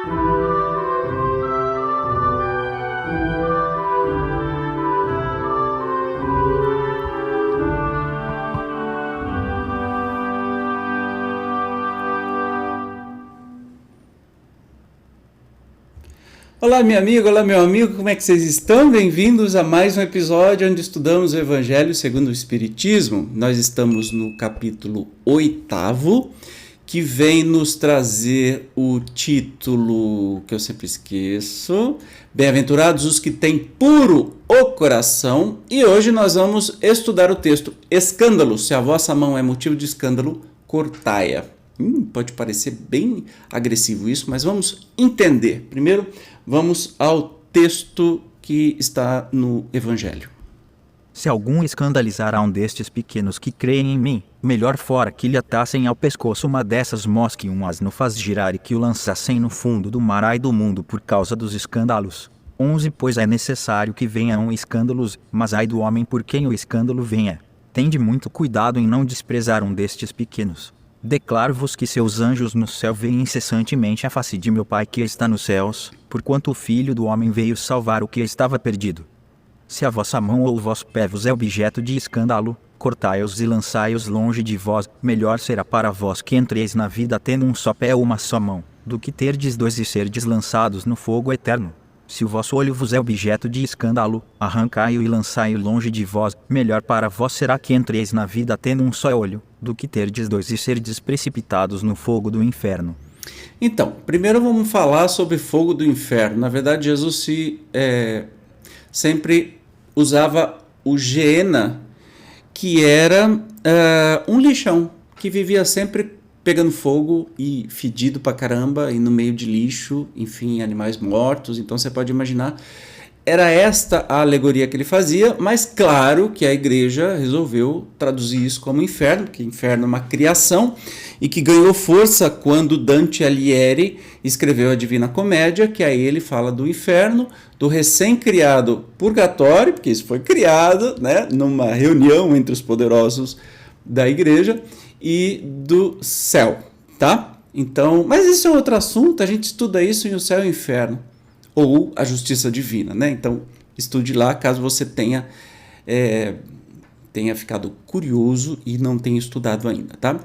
Olá, minha amiga, olá, meu amigo, como é que vocês estão? Bem-vindos a mais um episódio onde estudamos o Evangelho segundo o Espiritismo. Nós estamos no capítulo 8º, que vem nos trazer o título que eu sempre esqueço, Bem-aventurados os que têm puro o coração, e hoje nós vamos estudar o texto Escândalo, se a vossa mão é motivo de escândalo, cortai-a. Pode parecer bem agressivo isso, mas vamos entender. Primeiro, vamos ao texto que está no Evangelho. Se algum escandalizar a um destes pequenos que creem em mim, melhor fora que lhe atassem ao pescoço uma dessas mós que um asno faz girar e que o lançassem no fundo do mar. Ai do mundo por causa dos escândalos. 11 Pois é necessário que venham escândalos, mas ai do homem por quem o escândalo venha. Tende muito cuidado em não desprezar um destes pequenos. Declaro-vos que seus anjos no céu veem incessantemente a face de meu Pai que está nos céus, porquanto o Filho do Homem veio salvar o que estava perdido. Se a vossa mão ou o vosso pé vos é objeto de escândalo, cortai-os e lançai-os longe de vós. Melhor será para vós que entreis na vida tendo um só pé ou uma só mão, do que terdes dois e serdes lançados no fogo eterno. Se o vosso olho vos é objeto de escândalo, arrancai-o e lançai-o longe de vós. Melhor para vós será que entreis na vida tendo um só olho, do que terdes dois e serdes precipitados no fogo do inferno. Então, primeiro vamos falar sobre fogo do inferno. Na verdade, Jesus sempre usava o Geena, que era um lixão, que vivia sempre pegando fogo e fedido pra caramba, e no meio de lixo, enfim, animais mortos. Então você pode imaginar, era esta a alegoria que ele fazia, mas claro que a igreja resolveu traduzir isso como inferno, porque inferno é uma criação, e que ganhou força quando Dante Alighieri escreveu a Divina Comédia, que aí ele fala do inferno, do recém-criado purgatório, porque isso foi criado, né, numa reunião entre os poderosos da igreja, e do céu, tá? Então, mas isso é outro assunto, a gente estuda isso em O Céu e o Inferno, ou a Justiça Divina, né? Então, estude lá, caso você tenha ficado curioso e não tenha estudado ainda, tá?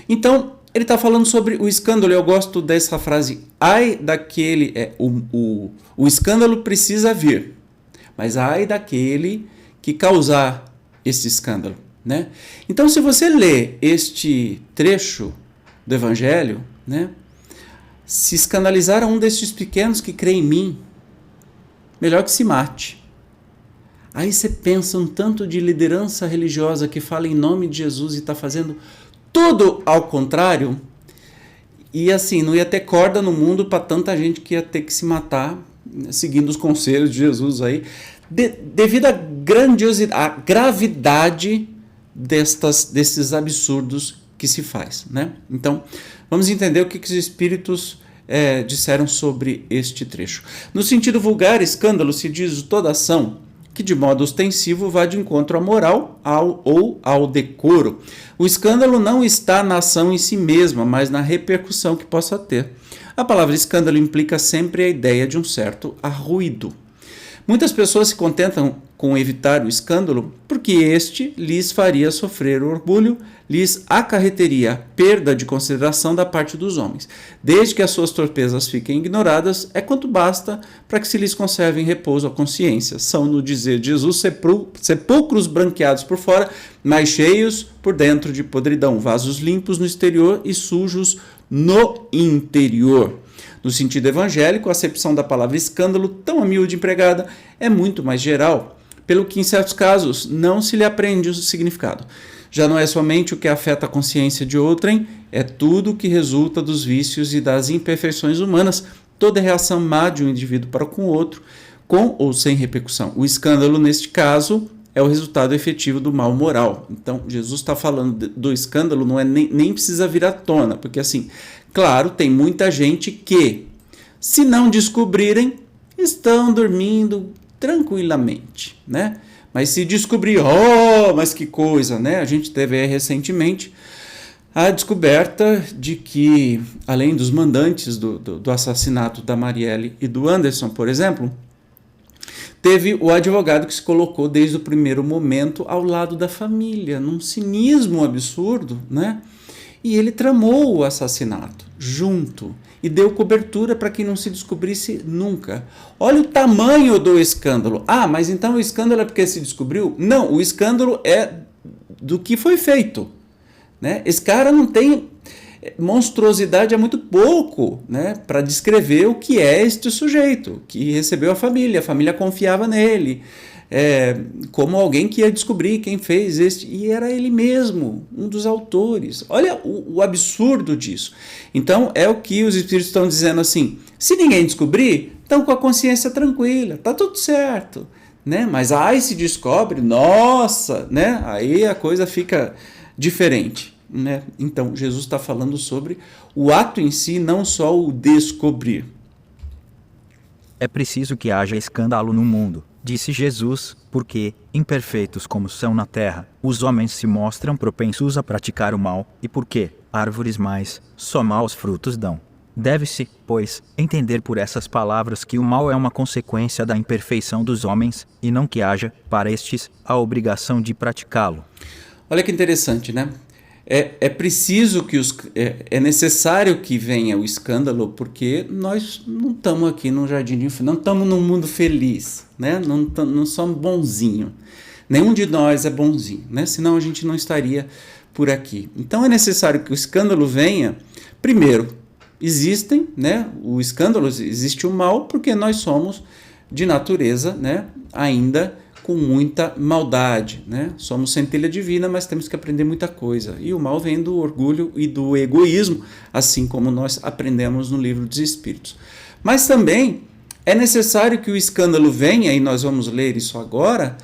Então, ele está falando sobre o escândalo. Eu gosto dessa frase, ai daquele, o escândalo precisa vir, mas ai daquele que causar esse escândalo, né? Então, se você lê este trecho do Evangelho, né, se escandalizar a um destes pequenos que crê em mim, melhor que se mate. Aí você pensa um tanto de liderança religiosa que fala em nome de Jesus e está fazendo tudo ao contrário, e assim, não ia ter corda no mundo para tanta gente que ia ter que se matar, seguindo os conselhos de Jesus aí, devido à grandiosidade, à gravidade desses absurdos que se faz, né? Então, vamos entender o que os espíritos disseram sobre este trecho. No sentido vulgar, escândalo se diz toda ação que de modo ostensivo vá de encontro à moral ou ao decoro. O escândalo não está na ação em si mesma, mas na repercussão que possa ter. A palavra escândalo implica sempre a ideia de um certo arruído. Muitas pessoas se contentam com evitar o escândalo porque este lhes faria sofrer orgulho, lhes acarreteria perda de consideração da parte dos homens. Desde que as suas torpezas fiquem ignoradas, é quanto basta para que se lhes conserve em repouso a consciência. São, no dizer de Jesus, sepulcros branqueados por fora, mas cheios por dentro de podridão, vasos limpos no exterior e sujos no interior. No sentido evangélico, a acepção da palavra escândalo, tão a miúde empregada, é muito mais geral, pelo que em certos casos não se lhe aprende o significado. Já não é somente o que afeta a consciência de outrem, é tudo o que resulta dos vícios e das imperfeições humanas, toda reação má de um indivíduo para com o outro, com ou sem repercussão. O escândalo, neste caso, é o resultado efetivo do mal moral. Então, Jesus está falando do escândalo, não é nem precisa vir à tona, porque assim, claro, tem muita gente que, se não descobrirem, estão dormindo tranquilamente, né? Mas se descobrir, mas que coisa, né? A gente teve aí recentemente a descoberta de que, além dos mandantes do assassinato da Marielle e do Anderson, por exemplo, teve o advogado que se colocou desde o primeiro momento ao lado da família, num cinismo absurdo, né? E ele tramou o assassinato junto e deu cobertura para que não se descobrisse nunca. Olha o tamanho do escândalo. Ah, mas então o escândalo é porque se descobriu? Não, o escândalo é do que foi feito, né? Esse cara não tem... monstruosidade é muito pouco, né, para descrever o que é este sujeito, que recebeu a família confiava nele, como alguém que ia descobrir quem fez este, e era ele mesmo, um dos autores. Olha o absurdo disso. Então é o que os espíritos estão dizendo assim, se ninguém descobrir, estão com a consciência tranquila, tá tudo certo, né? Mas aí se descobre, nossa, né? Aí a coisa fica diferente. Né? Então, Jesus está falando sobre o ato em si, não só o descobrir. É preciso que haja escândalo no mundo, disse Jesus, porque, imperfeitos como são na terra, os homens se mostram propensos a praticar o mal, e porque, árvores mais, só maus frutos dão. Deve-se, pois, entender por essas palavras que o mal é uma consequência da imperfeição dos homens, e não que haja, para estes, a obrigação de praticá-lo. Olha que interessante, né? É preciso que é necessário que venha o escândalo, porque nós não estamos aqui no jardim de infância, não estamos num mundo feliz, né? Não somos bonzinhos. Nenhum de nós é bonzinho, né? Senão a gente não estaria por aqui. Então é necessário que o escândalo venha. Primeiro, existe o mal, porque nós somos de natureza, né, ainda com muita maldade, né? Somos centelha divina, mas temos que aprender muita coisa. E o mal vem do orgulho e do egoísmo, assim como nós aprendemos no livro dos Espíritos. Mas também é necessário que o escândalo venha, e nós vamos ler isso agora,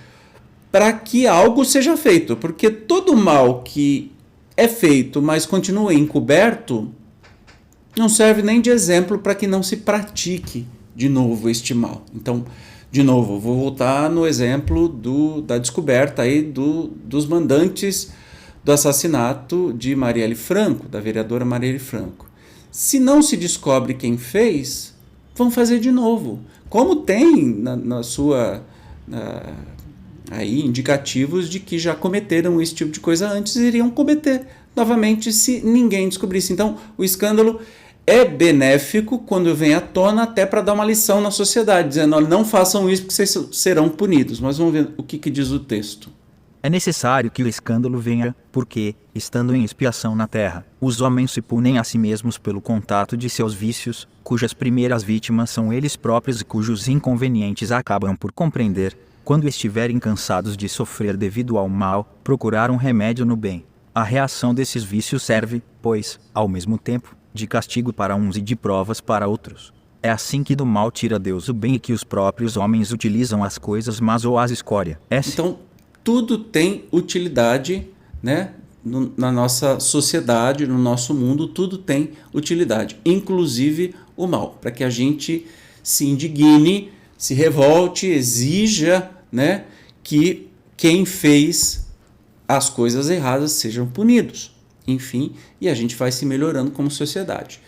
para que algo seja feito, porque todo mal que é feito, mas continua encoberto, não serve nem de exemplo para que não se pratique de novo este mal. Então, de novo, vou voltar no exemplo da descoberta aí dos mandantes do assassinato de Marielle Franco, da vereadora Marielle Franco. Se não se descobre quem fez, vão fazer de novo. Como tem aí indicativos de que já cometeram esse tipo de coisa antes e iriam cometer novamente se ninguém descobrisse. Então, o escândalo é benéfico quando vem à tona, até para dar uma lição na sociedade, dizendo, olha, não façam isso porque vocês serão punidos. Mas vamos ver o que diz o texto. É necessário que o escândalo venha, porque, estando em expiação na terra, os homens se punem a si mesmos pelo contato de seus vícios, cujas primeiras vítimas são eles próprios e cujos inconvenientes acabam por compreender, quando estiverem cansados de sofrer devido ao mal, procurar um remédio no bem. A reação desses vícios serve, pois, ao mesmo tempo, de castigo para uns e de provas para outros. É assim que do mal tira Deus o bem e que os próprios homens utilizam as coisas más ou as escória. Então, tudo tem utilidade, né? Na nossa sociedade, no nosso mundo, tudo tem utilidade, inclusive o mal, para que a gente se indigne, se revolte, exija, né, que quem fez as coisas erradas sejam punidos. Enfim, e a gente vai se melhorando como sociedade.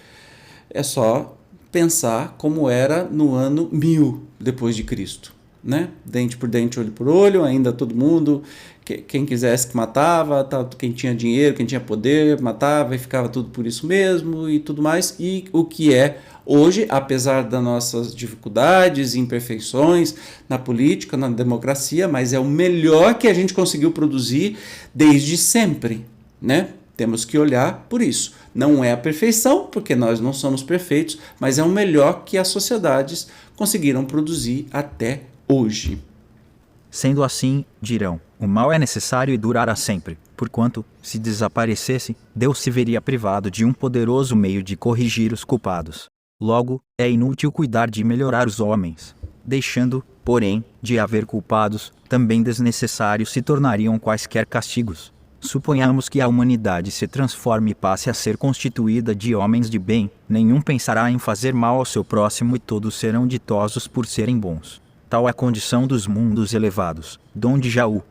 É só pensar como era no ano 1000 depois de Cristo, né? Dente por dente, olho por olho, ainda todo mundo, quem quisesse que matava, quem tinha dinheiro, quem tinha poder, matava e ficava tudo por isso mesmo e tudo mais. E o que é hoje, apesar das nossas dificuldades e imperfeições na política, na democracia, mas é o melhor que a gente conseguiu produzir desde sempre, né? Temos que olhar por isso. Não é a perfeição, porque nós não somos perfeitos, mas é o melhor que as sociedades conseguiram produzir até hoje. Sendo assim, dirão, o mal é necessário e durará sempre, porquanto, se desaparecesse, Deus se veria privado de um poderoso meio de corrigir os culpados. Logo, é inútil cuidar de melhorar os homens. Deixando, porém, de haver culpados, também desnecessários se tornariam quaisquer castigos. Suponhamos que a humanidade se transforme e passe a ser constituída de homens de bem, nenhum pensará em fazer mal ao seu próximo e todos serão ditosos por serem bons. Tal é a condição dos mundos elevados, donde já o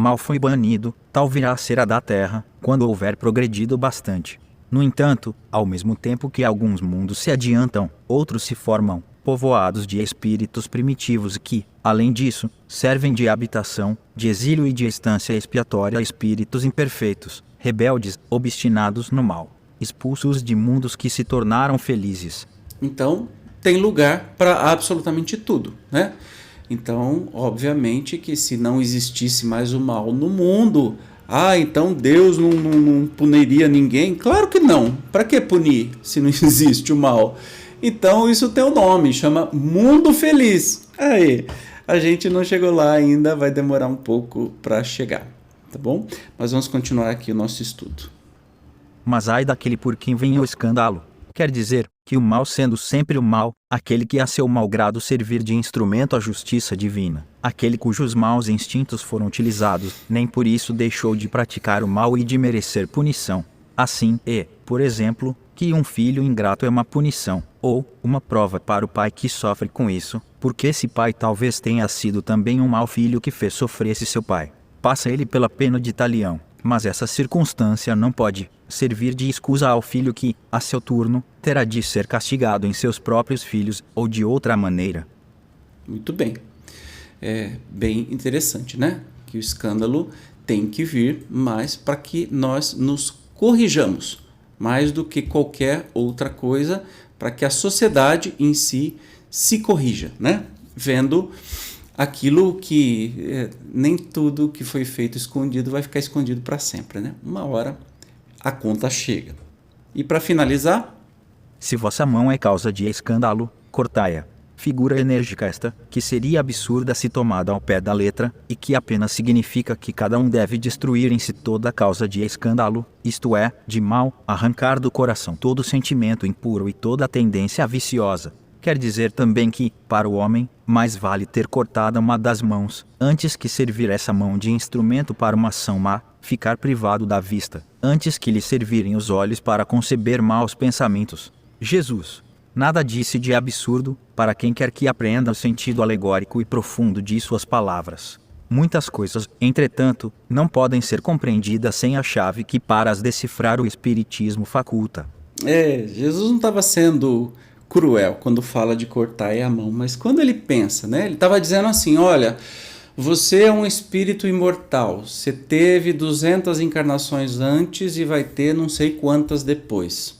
mal foi banido, tal virá a ser a da terra, quando houver progredido bastante. No entanto, ao mesmo tempo que alguns mundos se adiantam, outros se formam, povoados de espíritos primitivos que, além disso, servem de habitação, de exílio e de estância expiatória a espíritos imperfeitos, rebeldes, obstinados no mal, expulsos de mundos que se tornaram felizes. Então, tem lugar para absolutamente tudo, né? Então, obviamente que se não existisse mais o mal no mundo, então Deus não puniria ninguém? Claro que não. Para que punir se não existe o mal? Então, isso tem um nome, chama Mundo Feliz. Aí, a gente não chegou lá ainda, vai demorar um pouco para chegar, tá bom? Mas vamos continuar aqui o nosso estudo. Mas ai daquele por quem vem o escândalo. Quer dizer, que o mal sendo sempre o mal, aquele que a seu mau grado servir de instrumento à justiça divina, aquele cujos maus instintos foram utilizados, nem por isso deixou de praticar o mal e de merecer punição. Assim, por exemplo, que um filho ingrato é uma punição, ou uma prova para o pai que sofre com isso, porque esse pai talvez tenha sido também um mau filho que fez sofrer seu pai. Passa ele pela pena de talião. Mas essa circunstância não pode servir de escusa ao filho que, a seu turno, terá de ser castigado em seus próprios filhos ou de outra maneira. Muito bem. É bem interessante, né? Que o escândalo tem que vir, mas para que nós nos corrijamos, mais do que qualquer outra coisa, para que a sociedade em si se corrija, né? Vendo aquilo que nem tudo que foi feito escondido vai ficar escondido para sempre, né? Uma hora a conta chega. E para finalizar, se vossa mão é causa de escândalo, cortai-a. Figura enérgica esta, que seria absurda se tomada ao pé da letra, e que apenas significa que cada um deve destruir em si toda causa de escândalo, isto é, de mal, arrancar do coração todo sentimento impuro e toda tendência viciosa. Quer dizer também que, para o homem, mais vale ter cortada uma das mãos, antes que servir essa mão de instrumento para uma ação má, ficar privado da vista, antes que lhe servirem os olhos para conceber maus pensamentos. Jesus nada disse de absurdo, para quem quer que apreenda o sentido alegórico e profundo de suas palavras. Muitas coisas, entretanto, não podem ser compreendidas sem a chave que para as decifrar o Espiritismo faculta. Jesus não estava sendo cruel quando fala de cortar a mão, mas quando ele pensa, né? Ele estava dizendo assim, olha, você é um espírito imortal, você teve 200 encarnações antes e vai ter não sei quantas depois.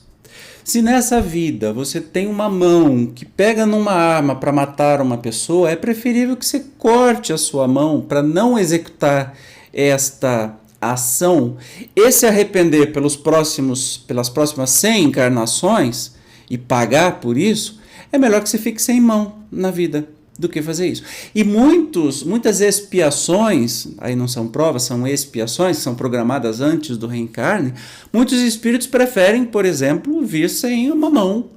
Se nessa vida você tem uma mão que pega numa arma para matar uma pessoa, é preferível que você corte a sua mão para não executar esta ação e se arrepender pelas próximas 100 encarnações e pagar por isso. É melhor que você fique sem mão na vida do que fazer isso. E muitas expiações, aí não são provas, são expiações, que são programadas antes do reencarne, muitos espíritos preferem, por exemplo, vir sem uma mão,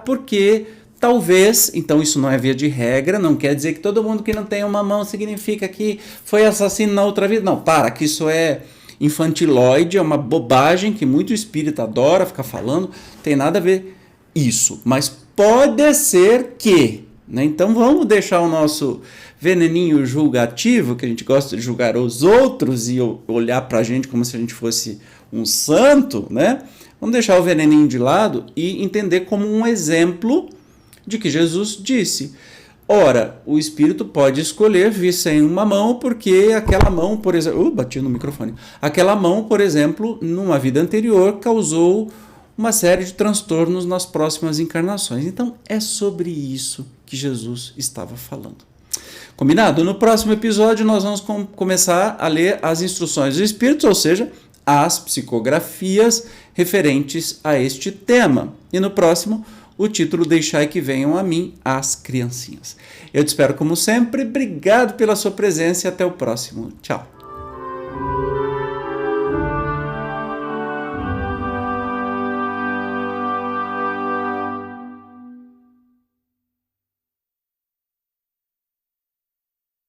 porque talvez, então isso não é via de regra, não quer dizer que todo mundo que não tem uma mão significa que foi assassino na outra vida. Não, que isso é infantiloide, é uma bobagem que muito espírito adora ficar falando, tem nada a ver isso, mas pode ser que, né? Então vamos deixar o nosso veneninho julgativo, que a gente gosta de julgar os outros e olhar pra gente como se a gente fosse um santo, né? Vamos deixar o veneninho de lado e entender como um exemplo de que Jesus disse. Ora, o espírito pode escolher vir sem uma mão, porque aquela mão, por exemplo... bati no microfone. Aquela mão, por exemplo, numa vida anterior, causou uma série de transtornos nas próximas encarnações. Então, é sobre isso que Jesus estava falando. Combinado? No próximo episódio, nós vamos começar a ler as instruções dos espíritos, ou seja, as psicografias referentes a este tema. E no próximo, o título Deixai que venham a mim as criancinhas. Eu te espero como sempre. Obrigado pela sua presença e até o próximo. Tchau.